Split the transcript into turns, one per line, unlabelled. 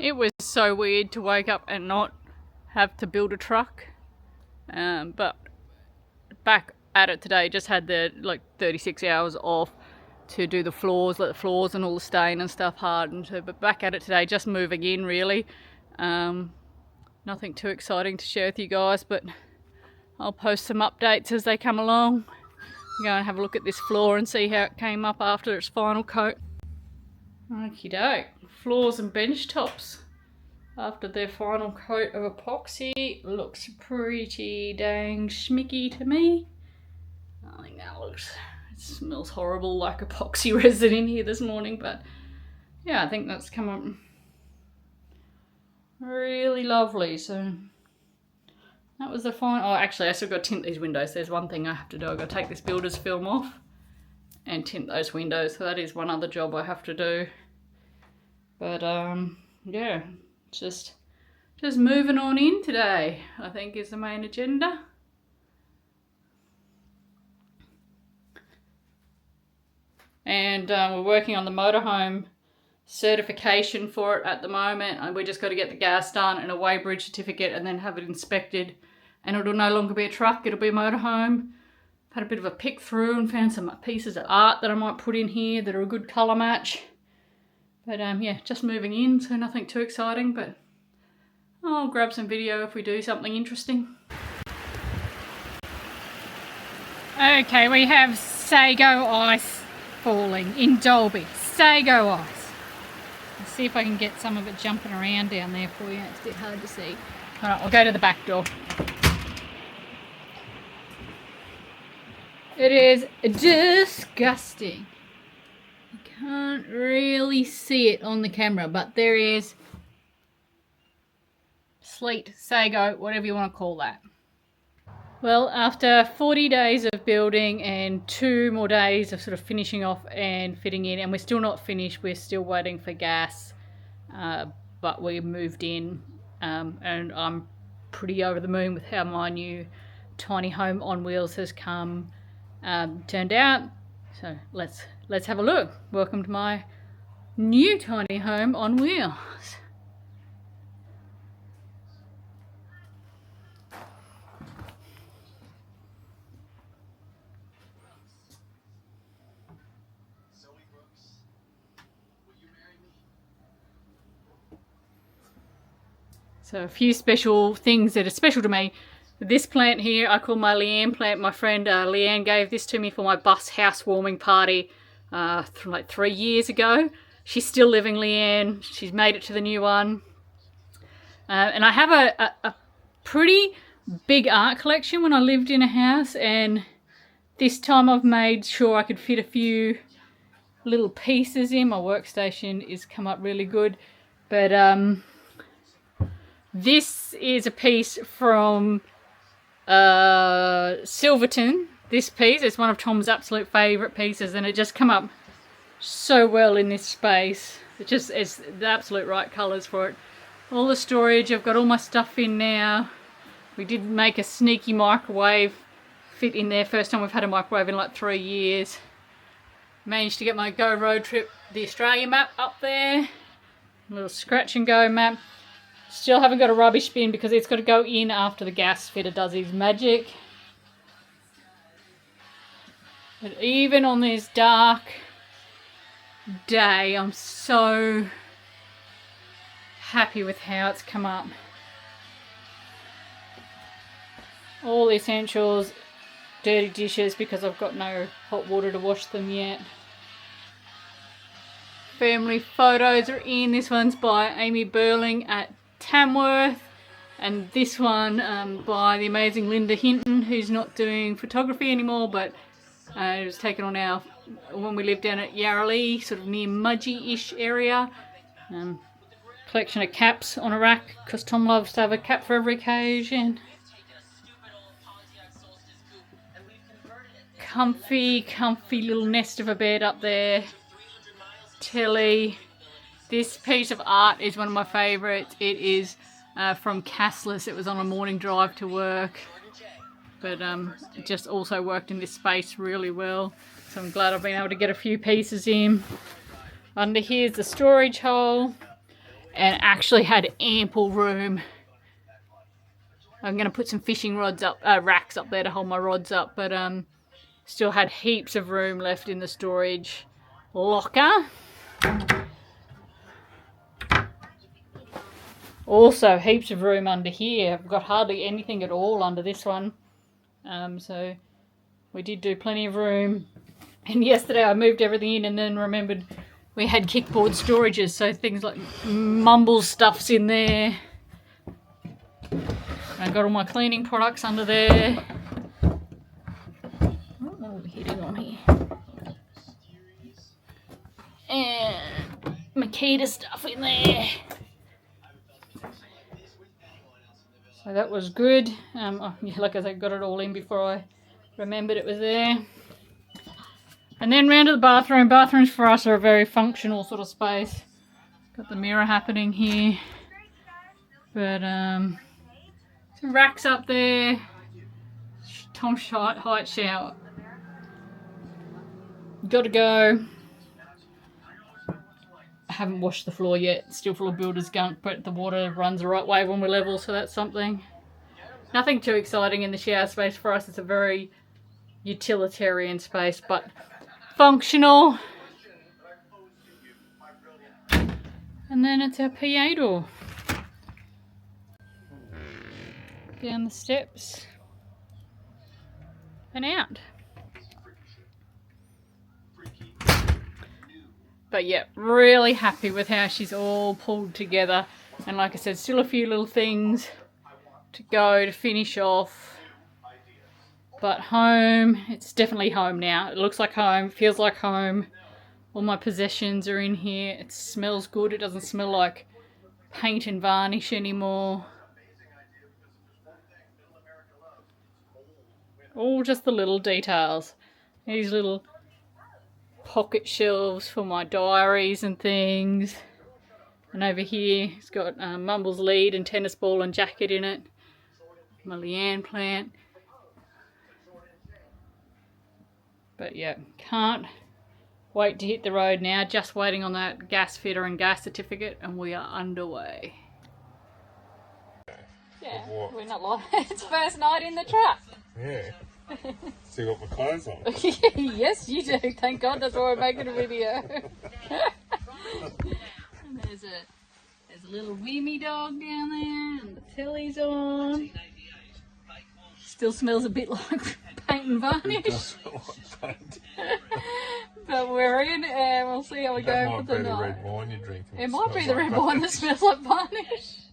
It was so weird to wake up and not have to build a truck, but back at it today. Just had the 36 hours off to do the floors, let the floors and all the stain and stuff harden. But back at it today, just moving in really. Nothing too exciting to share with you guys, but I'll post some updates as they come along. Go and have a look at this floor and see how it came up after its final coat. Okie doke. Floors and bench tops after their final coat of epoxy looks pretty dang schmicky to me. I think that looks, it smells horrible like epoxy resin in here this morning, but yeah, I think that's come up really lovely. So that was the final. Oh, actually I still got to tint these windows. There's one thing I have to do. I've got to take this builder's film off and tint those windows. So that is one other job I have to do. But yeah, just moving on in today, I think, is the main agenda. And we're working on the motorhome certification for it at the moment, and we just got to get the gas done and a weighbridge certificate and then have it inspected, and it'll no longer be a truck, it'll be a motorhome. Had a bit of a pick through and found some pieces of art that I might put in here that are a good colour match. But yeah, just moving in, so nothing too exciting, but I'll grab some video if we do something interesting. Okay, we have sago ice falling in Dalby. Sago ice. Let's see if I can get some of it jumping around down there for you. It's a bit hard to see. Alright, I'll go to the back door. It is disgusting. Can't really see it on the camera, but there is sleet, sago, whatever you want to call that. Well, after 40 days of building and 2 more days of sort of finishing off and fitting in, and we're still not finished, we're still waiting for gas, but we moved in, and I'm pretty over the moon with how my new tiny home on wheels has turned out. So let's have a look. Welcome to my new tiny home on wheels. So a few special things that are special to me. This plant here, I call my Leanne plant. My friend Leanne gave this to me for my bus housewarming party like 3 years ago. She's still living, Leanne. She's made it to the new one. And I have a pretty big art collection when I lived in a house, and this time I've made sure I could fit a few little pieces in. My workstation is come up really good. But this is a piece from Silverton. This piece is one of Tom's absolute favourite pieces, and it just come up so well in this space. It's the absolute right colours for it. All the storage, I've got all my stuff in now. We did make a sneaky microwave fit in there. First time we've had a microwave in like 3 years. Managed to get my Go Road Trip, the Australia map up there. A little scratch and go map. Still haven't got a rubbish bin because it's got to go in after the gas fitter does his magic. But even on this dark day, I'm so happy with how it's come up. All the essentials, dirty dishes because I've got no hot water to wash them yet. Family photos are in. This one's by Amy Burling at Tamworth, and this one by the amazing Linda Hinton, who's not doing photography anymore, but it was taken on when we lived down at Yarralee, sort of near Mudgee-ish area. Collection of caps on a rack because Tom loves to have a cap for every occasion. Comfy little nest of a bed up there. Telly. This piece of art is one of my favourites. It is from Cassless. It was on a morning drive to work, but it just also worked in this space really well. So I'm glad I've been able to get a few pieces in. Under here is the storage hole. and actually had ample room. I'm going to put some fishing rods up, racks up there to hold my rods up, but still had heaps of room left in the storage locker. Also heaps of room under here. I've got hardly anything at all under this one. So we did do plenty of room. And yesterday I moved everything in and then remembered we had kickboard storages, so things like Mumbles stuff's in there. I got all my cleaning products under there. What are we hitting on here? And Makita stuff in there. So that was good. Like I said, got it all in before I remembered it was there. And then round to the bathroom. Bathrooms for us are a very functional sort of space. Got the mirror happening here. But some racks up there. Tom height shower. Gotta go. I haven't washed the floor yet. Still full of builder's gunk, but the water runs the right way when we're level, so that's something. Nothing too exciting in the shower space for us. It's a very utilitarian space, but functional. And then it's our PA door. Down the steps and out. But yeah, really happy with how she's all pulled together. And like I said, still a few little things to go to finish off. But home, it's definitely home now. It looks like home, feels like home. All my possessions are in here. It smells good. It doesn't smell like paint and varnish anymore. All just the little details. These little pocket shelves for my diaries and things. And over here, it's got Mumbles lead and tennis ball and jacket in it. My Leanne plant. But yeah, can't wait to hit the road now. Just waiting on that gas fitter and gas certificate, and we are underway. Yeah, we're not lying. It's first night in the truck.
Yeah. Still got my clothes on.
Yes, you do. Thank God that's why we're making a video. And there's a little Wimmy dog down there, and the telly's on. Still smells a bit like paint and varnish. But we're in, and we'll see how we go for the night.
That might be the red wine you're drinking.
It might be the red wine that smells like varnish.